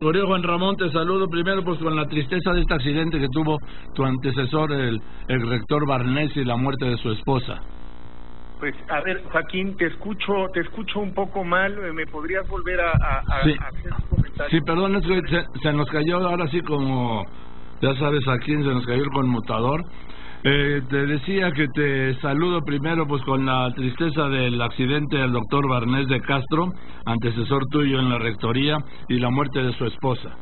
Querido Juan Ramón, te saludo primero pues con la tristeza de este accidente que tuvo tu antecesor, el rector Barnés, y la muerte de su esposa. Pues, a ver, Joaquín, te escucho un poco mal. ¿Me podrías volver a Sí. hacer un comentario? Sí, perdón, es que se nos cayó ahora sí, como ya sabes, aquí se nos cayó el conmutador. Te decía que te saludo primero pues con la tristeza del accidente del doctor Barnés de Castro, antecesor tuyo en la rectoría, y la muerte de su esposa.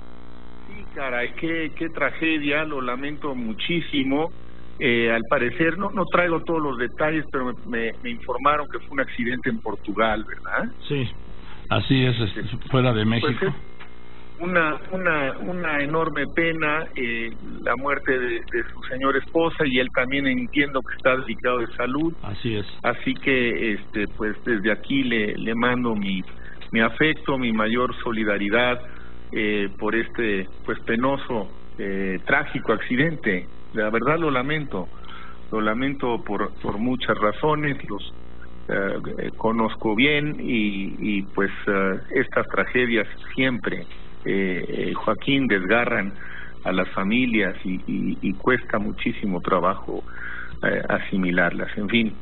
Sí, caray, qué tragedia, lo lamento muchísimo. Al parecer, no traigo todos los detalles, pero me informaron que fue un accidente en Portugal, ¿verdad? Sí, así es, fuera de México. Pues es una enorme pena la muerte de su señora esposa, y él también entiendo que está delicado de salud. Así es. Así que pues desde aquí le mando mi afecto, mi mayor solidaridad por este pues penoso, trágico accidente. La verdad lo lamento por muchas razones. Los conozco bien y pues estas tragedias siempre, Joaquín, desgarran a las familias y cuesta muchísimo trabajo asimilarlas. En fin,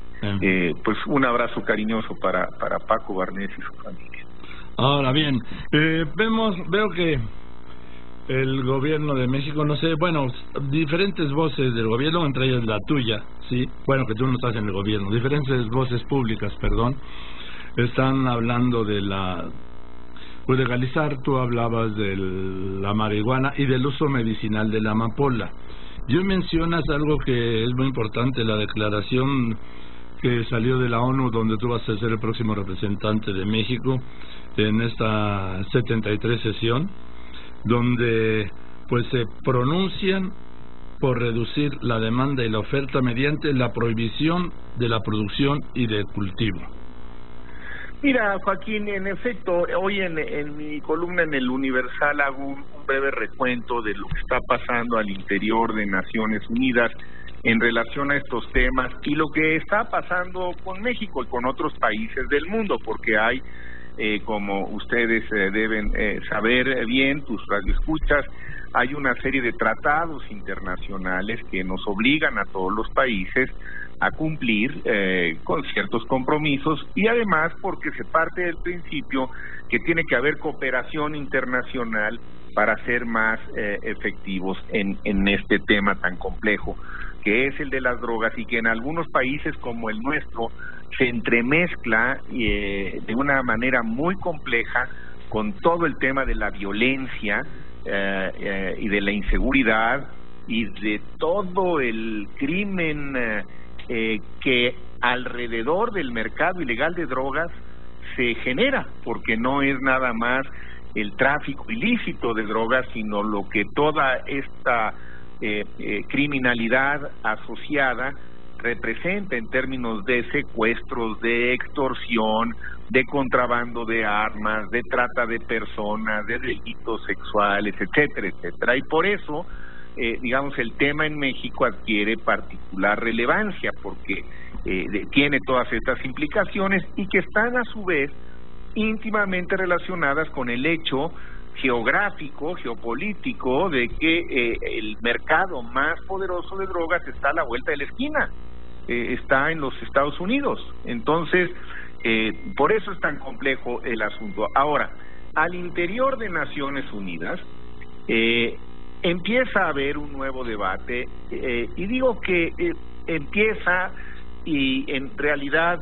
pues un abrazo cariñoso para Paco Barnés y su familia. Ahora bien, veo que el gobierno de México, no sé, bueno, diferentes voces del gobierno, entre ellas la tuya, sí, bueno, que tú no estás en el gobierno, diferentes voces públicas, perdón, están hablando de pues legalizar. Tú hablabas de la marihuana y del uso medicinal de la amapola. Y hoy mencionas algo que es muy importante, la declaración que salió de la ONU, donde tú vas a ser el próximo representante de México en esta 73 sesión, donde pues se pronuncian por reducir la demanda y la oferta mediante la prohibición de la producción y del cultivo. Mira, Joaquín, en efecto, hoy en mi columna en el Universal hago un breve recuento de lo que está pasando al interior de Naciones Unidas en relación a estos temas y lo que está pasando con México y con otros países del mundo, porque hay como ustedes deben saber bien, tus radioescuchas, hay una serie de tratados internacionales que nos obligan a todos los países a cumplir con ciertos compromisos, y además porque se parte del principio que tiene que haber cooperación internacional para ser más efectivos en este tema tan complejo que es el de las drogas, y que en algunos países como el nuestro se entremezcla de una manera muy compleja con todo el tema de la violencia y de la inseguridad y de todo el crimen que alrededor del mercado ilegal de drogas se genera, porque no es nada más el tráfico ilícito de drogas, sino lo que toda esta criminalidad asociada representa en términos de secuestros, de extorsión, de contrabando de armas, de trata de personas, de delitos sexuales, etcétera, etcétera. Y por eso, digamos, el tema en México adquiere particular relevancia, porque tiene todas estas implicaciones y que están a su vez íntimamente relacionadas con el hecho geográfico, geopolítico, de que el mercado más poderoso de drogas está a la vuelta de la esquina, está en los Estados Unidos. Entonces, por eso es tan complejo el asunto. Ahora, al interior de Naciones Unidas empieza a haber un nuevo debate, y digo que empieza y en realidad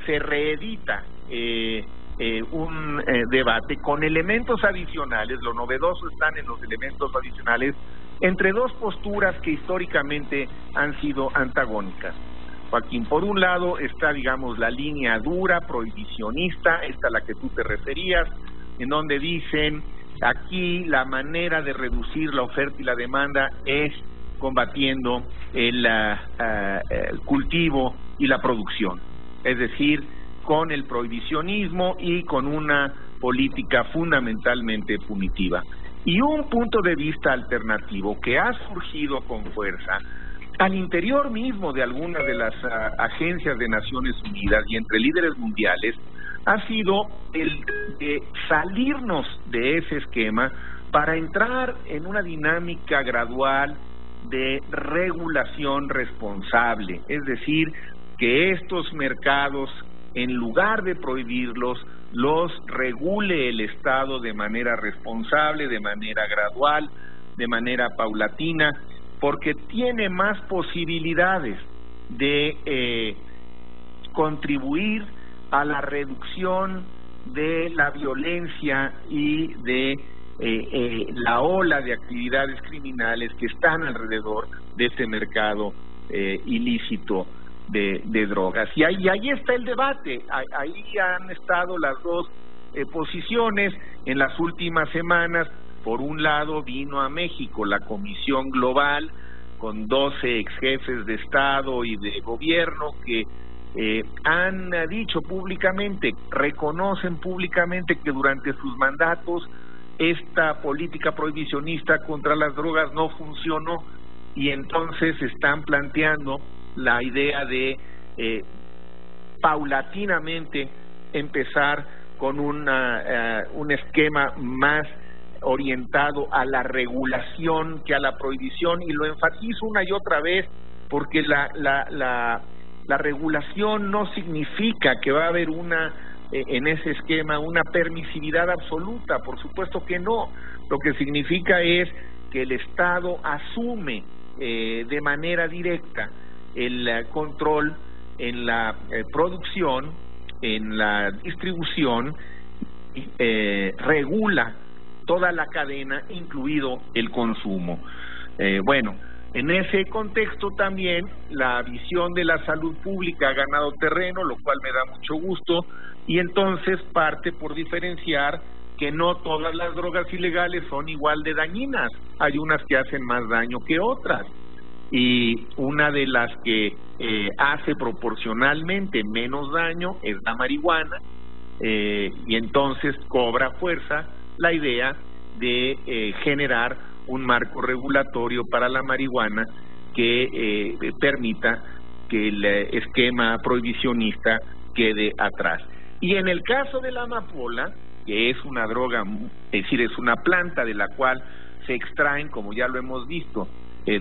se reedita un debate con elementos adicionales. Lo novedoso están en los elementos adicionales entre dos posturas que históricamente han sido antagónicas. Joaquín, por un lado está, digamos, la línea dura, prohibicionista, esta a la que tú te referías, en donde dicen aquí la manera de reducir la oferta y la demanda es combatiendo el cultivo y la producción, es decir, con el prohibicionismo y con una política fundamentalmente punitiva. Y un punto de vista alternativo que ha surgido con fuerza al interior mismo de algunas de las agencias de Naciones Unidas y entre líderes mundiales ha sido el de salirnos de ese esquema para entrar en una dinámica gradual de regulación responsable, es decir, que estos mercados, en lugar de prohibirlos, los regule el Estado de manera responsable, de manera gradual, de manera paulatina, porque tiene más posibilidades de contribuir a la reducción de la violencia y de la ola de actividades criminales que están alrededor de este mercado ilícito de drogas. Y ahí está el debate, ahí han estado las dos posiciones en las últimas semanas. Por un lado vino a México la Comisión Global con 12 ex jefes de Estado y de gobierno que han dicho públicamente, reconocen públicamente que durante sus mandatos esta política prohibicionista contra las drogas no funcionó, y entonces están planteando la idea de paulatinamente empezar con un esquema más orientado a la regulación que a la prohibición, y lo enfatizo una y otra vez porque la regulación no significa que va a haber en ese esquema una permisividad absoluta, por supuesto que no. Lo que significa es que el Estado asume de manera directa el control en la producción, en la distribución, regula toda la cadena, incluido el consumo. Bueno, en ese contexto también la visión de la salud pública ha ganado terreno, lo cual me da mucho gusto, y entonces parte por diferenciar que no todas las drogas ilegales son igual de dañinas, hay unas que hacen más daño que otras, y una de las que hace proporcionalmente menos daño es la marihuana, y entonces cobra fuerza la idea de generar un marco regulatorio para la marihuana que permita que el esquema prohibicionista quede atrás. Y en el caso de la amapola, que es una droga, es decir, es una planta de la cual se extraen, como ya lo hemos visto,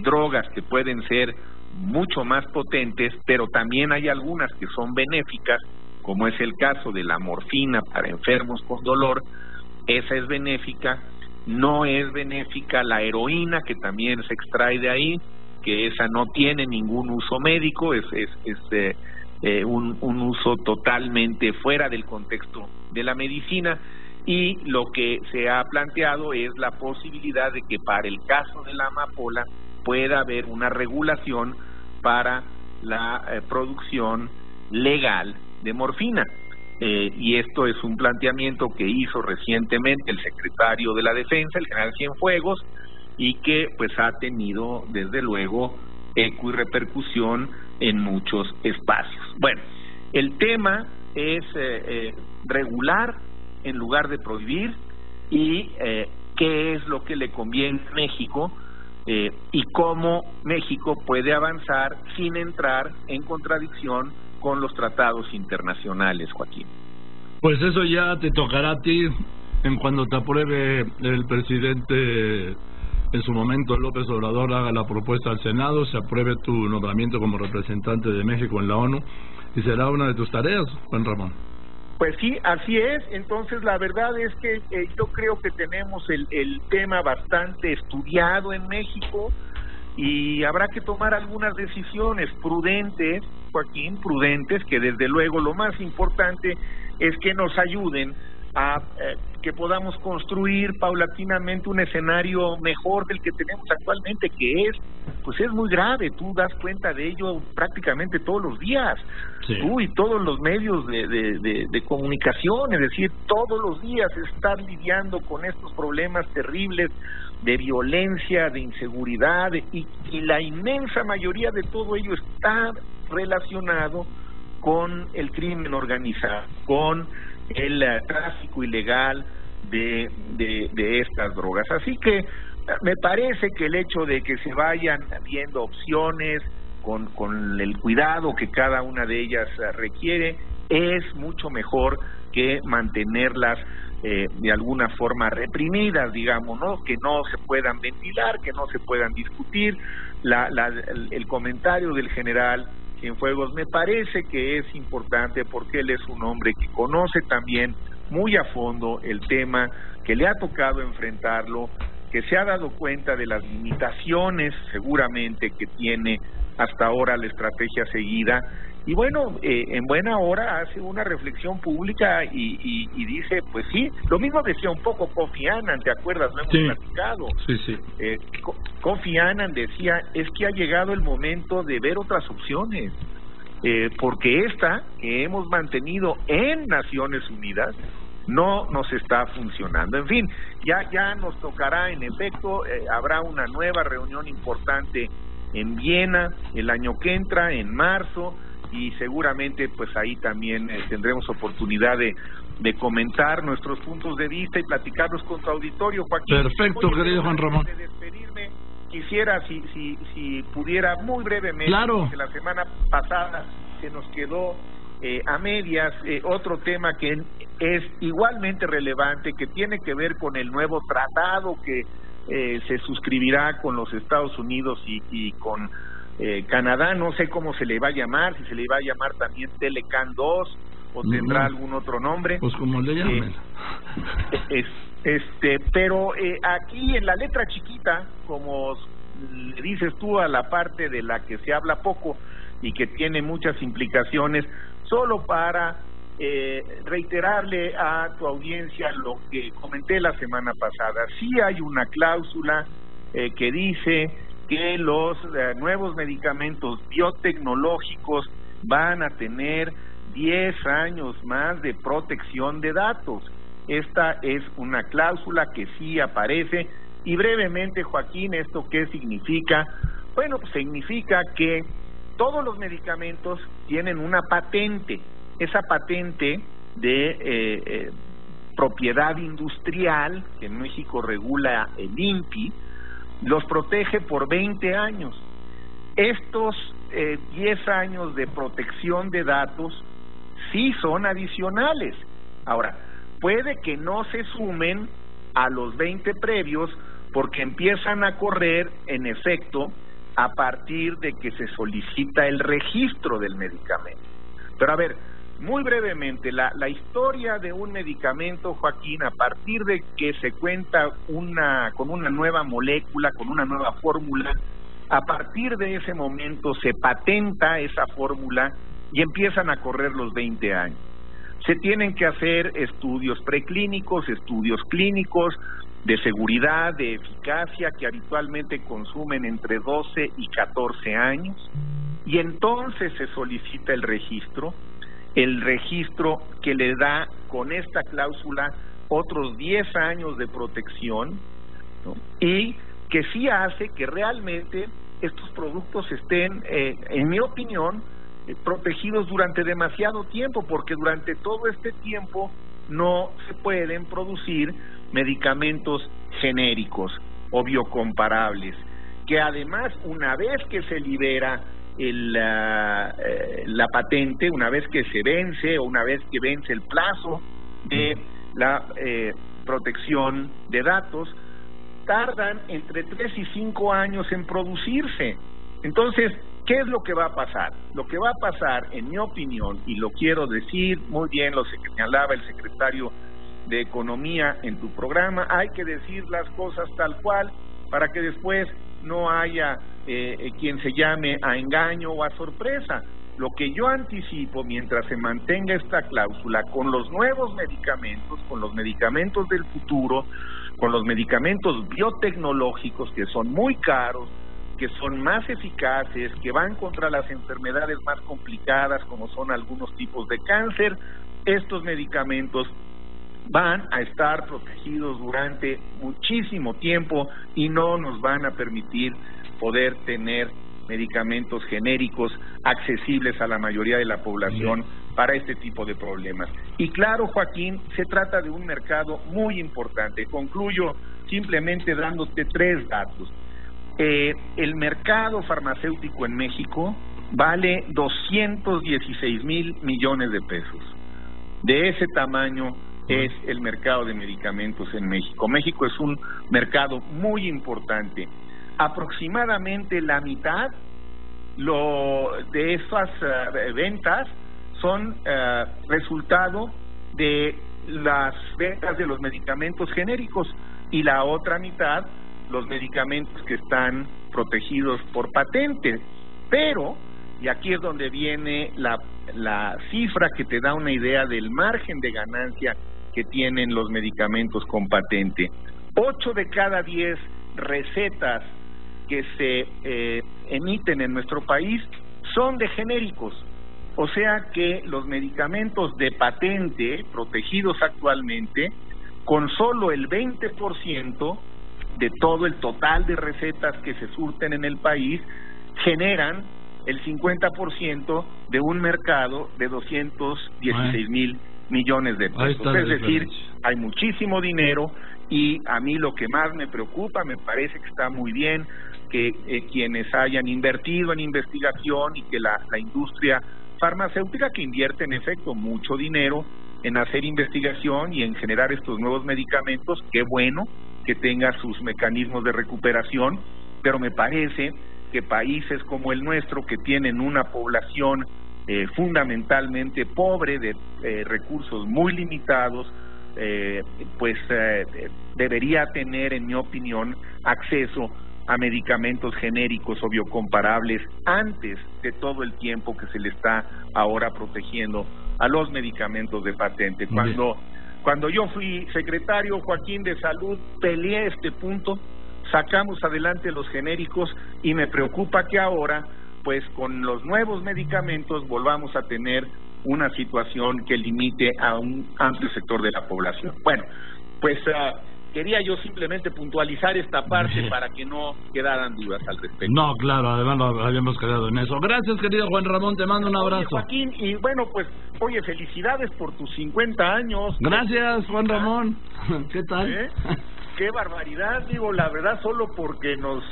drogas que pueden ser mucho más potentes, pero también hay algunas que son benéficas, como es el caso de la morfina para enfermos con dolor. Esa es benéfica. No es benéfica la heroína, que también se extrae de ahí, que esa no tiene ningún uso médico, es un uso totalmente fuera del contexto de la medicina, y lo que se ha planteado es la posibilidad de que para el caso de la amapola pueda haber una regulación para la producción legal de morfina. Y esto es un planteamiento que hizo recientemente el secretario de la Defensa, el general Cienfuegos, y que pues ha tenido desde luego eco y repercusión en muchos espacios. Bueno, el tema es regular en lugar de prohibir, y qué es lo que le conviene a México, y cómo México puede avanzar sin entrar en contradicción con los tratados internacionales, Joaquín. Pues eso ya te tocará a ti en cuando te apruebe el presidente, en su momento López Obrador, haga la propuesta al Senado, se apruebe tu nombramiento como representante de México en la ONU, y será una de tus tareas, Juan Ramón. Pues sí, así es. Entonces la verdad es que yo creo que tenemos el tema bastante estudiado en México, y habrá que tomar algunas decisiones prudentes, Joaquín, prudentes, que desde luego lo más importante es que nos ayuden a que podamos construir paulatinamente un escenario mejor del que tenemos actualmente, que es muy grave. Tú das cuenta de ello prácticamente todos los días, sí. Tú y todos los medios de comunicación, es decir, todos los días estar lidiando con estos problemas terribles de violencia, de inseguridad, y la inmensa mayoría de todo ello está relacionado con el crimen organizado, con el tráfico ilegal de estas drogas. Así que me parece que el hecho de que se vayan viendo opciones con el cuidado que cada una de ellas requiere es mucho mejor que mantenerlas de alguna forma reprimidas, digamos, ¿no? Que no se puedan ventilar, que no se puedan discutir. El comentario del general Cienfuegos me parece que es importante porque él es un hombre que conoce también muy a fondo el tema, que le ha tocado enfrentarlo, que se ha dado cuenta de las limitaciones seguramente que tiene hasta ahora la estrategia seguida, y bueno, en buena hora hace una reflexión pública y dice, pues sí, lo mismo decía un poco Kofi Annan, ¿te acuerdas? Lo hemos platicado. Sí. Kofi Annan decía, es que ha llegado el momento de ver otras opciones, porque esta que hemos mantenido en Naciones Unidas no nos está funcionando. En fin, ya nos tocará, en efecto, habrá una nueva reunión importante en Viena el año que entra, en marzo, y seguramente pues ahí también tendremos oportunidad de comentar nuestros puntos de vista y platicarlos con tu auditorio, Joaquín. Perfecto, querido Juan Ramón. Antes de despedirme, quisiera, si pudiera, muy brevemente, claro, porque la semana pasada se nos quedó a medias otro tema que es igualmente relevante, que tiene que ver con el nuevo tratado que se suscribirá con los Estados Unidos y con Canadá. No sé cómo se le va a llamar, si se le va a llamar también Telecan 2 o tendrá algún otro nombre. Pues como le llamen. Pero aquí en la letra chiquita, como le dices tú a la parte de la que se habla poco y que tiene muchas implicaciones, solo para reiterarle a tu audiencia lo que comenté la semana pasada. Sí hay una cláusula que dice que los nuevos medicamentos biotecnológicos van a tener 10 años más de protección de datos. Esta es una cláusula que sí aparece. Y brevemente, Joaquín, ¿esto qué significa? Bueno, pues significa que todos los medicamentos tienen una patente. Esa patente de propiedad industrial, que en México regula el INPI, los protege por 20 años. Estos 10 años de protección de datos sí son adicionales. Ahora, puede que no se sumen a los 20 previos porque empiezan a correr, en efecto, a partir de que se solicita el registro del medicamento. Pero a ver, muy brevemente, la historia de un medicamento, Joaquín, a partir de que se cuenta con una nueva molécula, con una nueva fórmula, a partir de ese momento se patenta esa fórmula y empiezan a correr los 20 años. Se tienen que hacer estudios preclínicos, estudios clínicos, de seguridad, de eficacia, que habitualmente consumen entre 12 y 14 años, y entonces se solicita el registro que le da con esta cláusula otros 10 años de protección, ¿no? Y que sí hace que realmente estos productos estén, en mi opinión, protegidos durante demasiado tiempo, porque durante todo este tiempo no se pueden producir medicamentos genéricos o biocomparables, que además, una vez que se libera la patente, una vez que se vence o una vez que vence el plazo de la protección de datos, tardan entre 3 y 5 años en producirse. Entonces, ¿qué es lo que va a pasar? Lo que va a pasar, en mi opinión, y lo quiero decir muy bien, lo señalaba el secretario de Economía en tu programa, hay que decir las cosas tal cual para que después no haya quien se llame a engaño o a sorpresa. Lo que yo anticipo, mientras se mantenga esta cláusula, con los nuevos medicamentos, con los medicamentos del futuro, con los medicamentos biotecnológicos que son muy caros, que son más eficaces, que van contra las enfermedades más complicadas como son algunos tipos de cáncer, estos medicamentos van a estar protegidos durante muchísimo tiempo y no nos van a permitir poder tener medicamentos genéricos accesibles a la mayoría de la población para este tipo de problemas. Y claro, Joaquín, se trata de un mercado muy importante. Concluyo simplemente dándote 3 datos. El mercado farmacéutico en México vale 216,000 millones de pesos. De ese tamaño es el mercado de medicamentos en México. México es un mercado muy importante. Aproximadamente la mitad de esas ventas son resultado de las ventas de los medicamentos genéricos, y la otra mitad los medicamentos que están protegidos por patente. Pero, y aquí es donde viene la cifra que te da una idea del margen de ganancia que tienen los medicamentos con patente. 8 de cada 10 recetas que se emiten en nuestro país son de genéricos. O sea que los medicamentos de patente protegidos actualmente, con solo el 20% de todo el total de recetas que se surten en el país, generan el 50% de un mercado de 216,000 millones de pesos. Es decir, hay muchísimo dinero, y a mí lo que más me preocupa, me parece que está muy bien que quienes hayan invertido en investigación, y que la industria farmacéutica, que invierte en efecto mucho dinero en hacer investigación y en generar estos nuevos medicamentos, qué bueno que tenga sus mecanismos de recuperación, pero me parece que países como el nuestro, que tienen una población fundamentalmente pobre, de recursos muy limitados, debería tener, en mi opinión, acceso a medicamentos genéricos o biocomparables antes de todo el tiempo que se le está ahora protegiendo a los medicamentos de patente. Cuando yo fui secretario, Joaquín, de Salud, peleé este punto, sacamos adelante los genéricos, y me preocupa que ahora, pues con los nuevos medicamentos, volvamos a tener una situación que limite a un amplio sector de la población. Bueno, pues quería yo simplemente puntualizar esta parte para que no quedaran dudas al respecto. No, claro, además no habíamos quedado en eso. Gracias, querido Juan Ramón, te mando un abrazo. Oye, Joaquín, y bueno, pues, oye, felicidades por tus 50 años. Gracias, Juan Ramón. ¿Qué tal? Qué barbaridad, digo, la verdad, solo porque nos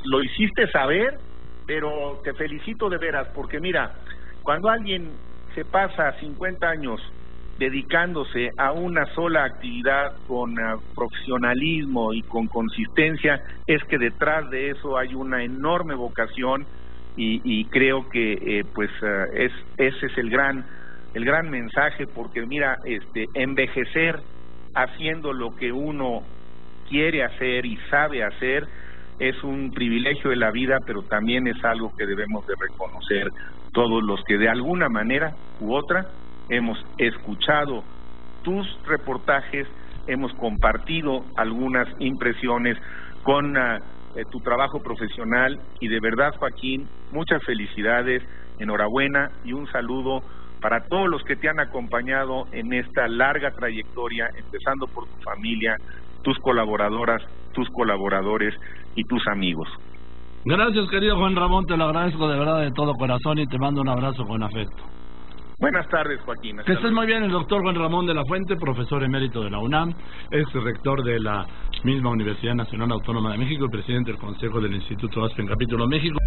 lo hiciste saber, pero te felicito de veras, porque mira, cuando alguien se pasa 50 años dedicándose a una sola actividad con profesionalismo y con consistencia, es que detrás de eso hay una enorme vocación, y creo que ese es el gran mensaje, porque mira, envejecer haciendo lo que uno quiere hacer y sabe hacer es un privilegio de la vida, pero también es algo que debemos de reconocer todos los que de alguna manera u otra hemos escuchado tus reportajes, hemos compartido algunas impresiones con tu trabajo profesional, y de verdad, Joaquín, muchas felicidades, enhorabuena, y un saludo para todos los que te han acompañado en esta larga trayectoria, empezando por tu familia, tus colaboradoras, tus colaboradores y tus amigos. Gracias, querido Juan Ramón, te lo agradezco de verdad de todo corazón, y te mando un abrazo con afecto. Buenas tardes, Joaquín. Que estés muy bien. El doctor Juan Ramón de la Fuente, profesor emérito de la UNAM, ex rector de la misma Universidad Nacional Autónoma de México y presidente del Consejo del Instituto Aspen Capítulo México.